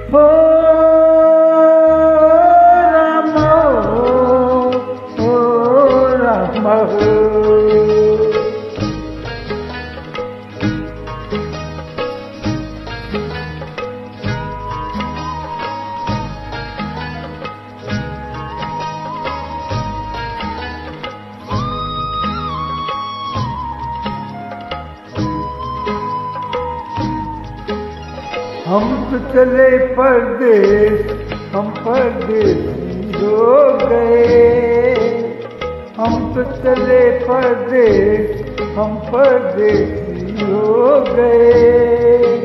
हो राम हो राम हो। हम तो चले परदेश, हम परदेसी हो गए। हम तो चले परदेश, हम परदेसी हो गए।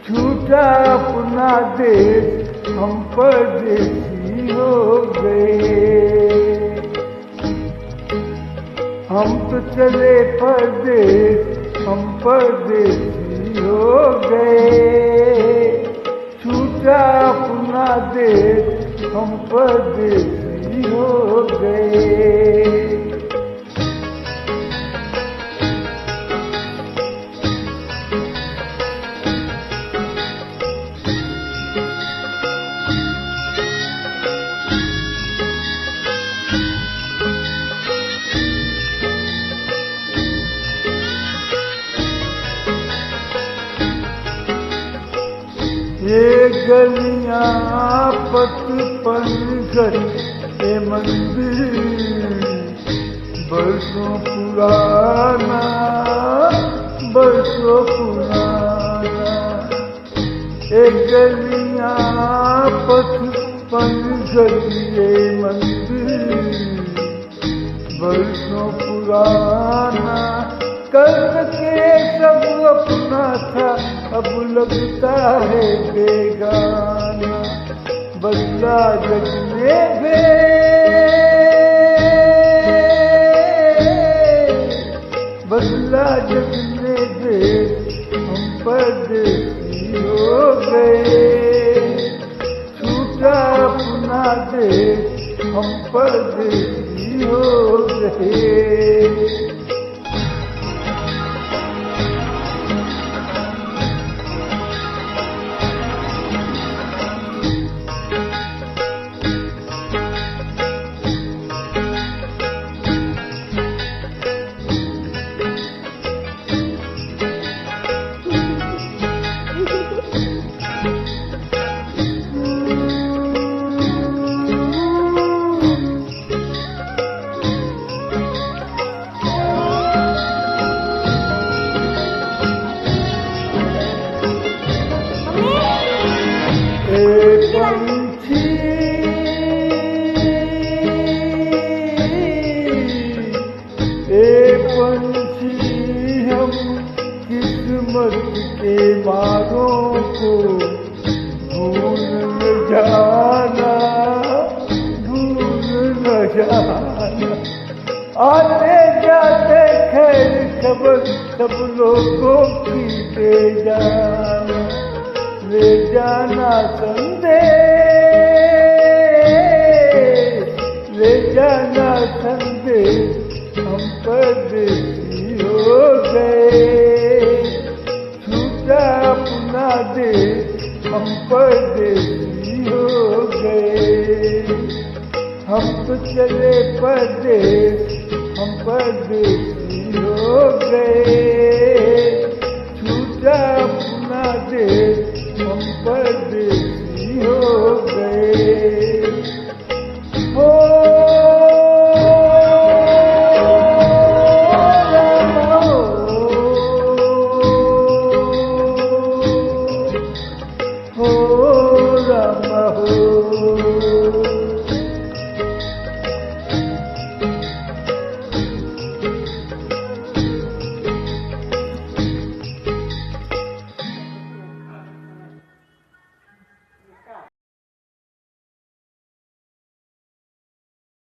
छूटा अपना देश, हम परदेसी हो गए। हम तो चले परदेश, हम परदेसी हो गए। छूटा अपना देश, हम परदेसी हो गए। ये गलियां पचपन घर ये मंदिर बरसों पुराना, बरसों पुराना। ये गलियां पचपन घर ये मंदिर बरसों पुराना। कल के सब अपना था, अब लगता है बेगाना। बदला जग में बदला जग में हम परदेसी हो गए। छूटा अपना देश, हम परदेसी हो गए। पंछी हम किस्मत के मारों को भूल न जाना, भूल न जाना। आते जाते खैर खबर सब लोगों की दे जाना, ले जाना संदेश, ले जाना संदेश। हम परदेसी हो गए। छूटा अपना देश, हम परदेसी हो गए। हम तो चले परदेश, हम परदेसी हो गए। छूटा अपना देश, हम परदेसी हो गए। हो राम हो।